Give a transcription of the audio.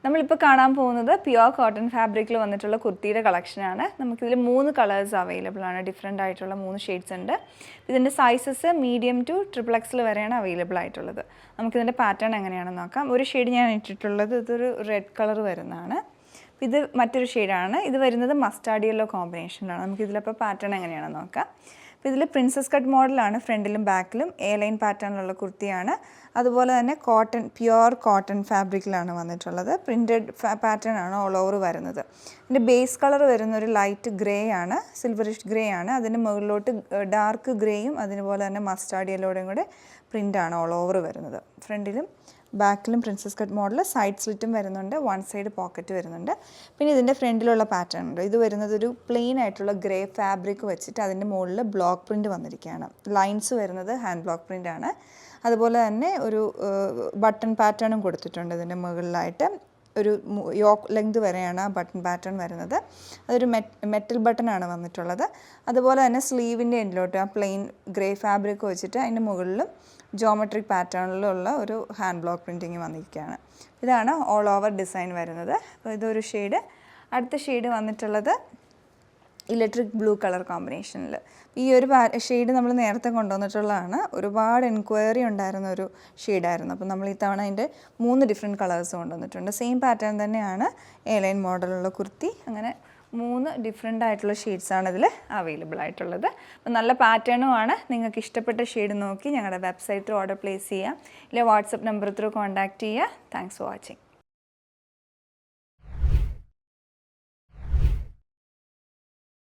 നമ്മളിപ്പോൾ കാണാൻ പോകുന്നത് പ്യുവർ കോട്ടൺ ഫാബ്രിക്കിൽ വന്നിട്ടുള്ള കുർത്തിയുടെ കളക്ഷനാണ്. നമുക്കിതിൽ 3 കളേഴ്സ് അവൈലബിൾ ആണ്. ഡിഫറെൻ്റ് ആയിട്ടുള്ള 3 ഷെയ്ഡ്സ് ഉണ്ട്. ഇതിൻ്റെ സൈസസ് മീഡിയം ടു XXL വരെയാണ് അവൈലബിൾ ആയിട്ടുള്ളത്. നമുക്കിതിൻ്റെ പാറ്റേൺ എങ്ങനെയാണെന്ന് നോക്കാം. ഒരു ഷെയ്ഡ് ഞാൻ ഇട്ടിട്ടുള്ളത് ഇതൊരു റെഡ് കളർ വരുന്നതാണ്. ഇത് മറ്റൊരു ഷെയ്ഡാണ്. ഇത് വരുന്നത് മസ്റ്റാർഡ് യെല്ലോ കോമ്പിനേഷനിലാണ്. നമുക്കിതിലപ്പോൾ പാറ്റേൺ എങ്ങനെയാണെന്ന് നോക്കാം. അപ്പോൾ ഇതിൽ പ്രിൻസസ് കട്ട് മോഡലാണ്. ഫ്രണ്ടിലും ബാക്കിലും ലൈൻ പാറ്റേണിലുള്ള കുർത്തിയാണ്. അതുപോലെ തന്നെ പ്യുവർ കോട്ടൺ ഫാബ്രിക്കിലാണ് വന്നിട്ടുള്ളത്. പ്രിൻറ്റഡ് പാറ്റേൺ ആണ് ഓൾ ഓവർ വരുന്നത്. ഇതിൻ്റെ ബേസ് കളർ വരുന്ന ഒരു ലൈറ്റ് ഗ്രേ ആണ്, സിൽവറിഷ് ഗ്രേ ആണ്. അതിൻ്റെ മുകളിലോട്ട് ഡാർക്ക് ഗ്രേയും അതുപോലെ തന്നെ മസ്റ്റാർഡ് യെല്ലോയുടെയും കൂടെ പ്രിൻ്റാണ് ഓൾ ഓവർ വരുന്നത്. ഫ്രണ്ടിലും ബാക്കിലും പ്രിൻസസ് കട്ട് മോഡൽ, സൈഡ് സ്ലിറ്റും വരുന്നുണ്ട്, വൺ സൈഡ് പോക്കറ്റ് വരുന്നുണ്ട്. പിന്നെ ഇതിൻ്റെ ഫ്രണ്ടിലുള്ള പാറ്റേൺ ഉണ്ട്. ഇത് വരുന്നത് ഒരു പ്ലെയിൻ ആയിട്ടുള്ള ഗ്രേ ഫാബ്രിക് വെച്ചിട്ട് അതിൻ്റെ മുകളിൽ ബ്ലോക്ക് പ്രിൻറ്റ് വന്നിരിക്കുകയാണ്. ലൈൻസ് വരുന്നത് ഹാൻഡ് ബ്ലോക്ക് പ്രിൻ്റ് ആണ്. അതുപോലെ തന്നെ ഒരു ബട്ടൺ പാറ്റേണും കൊടുത്തിട്ടുണ്ട്. ഇതിൻ്റെ മുകളിലായിട്ട് ഒരു യോക്ക് ലെങ്ത് വരെയാണ് ആ ബട്ടൺ പാറ്റേൺ വരുന്നത്. അതൊരു മെറ്റൽ ബട്ടണാണ് വന്നിട്ടുള്ളത്. അതുപോലെ തന്നെ സ്ലീവിൻ്റെ എൻഡിലോട്ട് ആ പ്ലെയിൻ ഗ്രേ ഫാബ്രിക് വെച്ചിട്ട് അതിൻ്റെ മുകളിലും ജോമെട്രിക് പാറ്റേണിലുള്ള ഒരു ഹാൻഡ് ബ്ലോക്ക് പ്രിൻറ്റിങ് വന്നിരിക്കുകയാണ്. ഇതാണ് ഓൾ ഓവർ ഡിസൈൻ വരുന്നത്. അപ്പോൾ ഇതൊരു ഷെയ്ഡ്. അടുത്ത ഷെയ്ഡ് വന്നിട്ടുള്ളത് ഇലക്ട്രിക് ബ്ലൂ കളർ കോമ്പിനേഷനിൽ. ഈ ഒരു ഷെയ്ഡ് നമ്മൾ നേരത്തെ കൊണ്ടുവന്നിട്ടുള്ളതാണ്. ഒരുപാട് എൻക്വയറി ഉണ്ടായിരുന്ന ഒരു ഷെയ്ഡായിരുന്നു. അപ്പോൾ നമ്മൾ ഈ തവണ അതിൻ്റെ 3 ഡിഫറെൻറ്റ് കളേഴ്സ് കൊണ്ടുവന്നിട്ടുണ്ട്. സെയിം പാറ്റേൺ തന്നെയാണ് ലൈൻ മോഡലുള്ള കുർത്തി. അങ്ങനെ 3 ഡിഫറെൻ്റ് ആയിട്ടുള്ള ഷെയ്ഡ്സാണ് ഇതിൽ അവൈലബിൾ ആയിട്ടുള്ളത്. അപ്പോൾ നല്ല പാറ്റേണുമാണ്. നിങ്ങൾക്ക് ഇഷ്ടപ്പെട്ട ഷെയ്ഡ് നോക്കി ഞങ്ങളുടെ വെബ്സൈറ്റിൽ ഓർഡർ പ്ലേസ് ചെയ്യുക. ഇല്ല വാട്സപ്പ് നമ്പർ ത്രൂ കോൺടാക്റ്റ് ചെയ്യുക. Thanks for watching.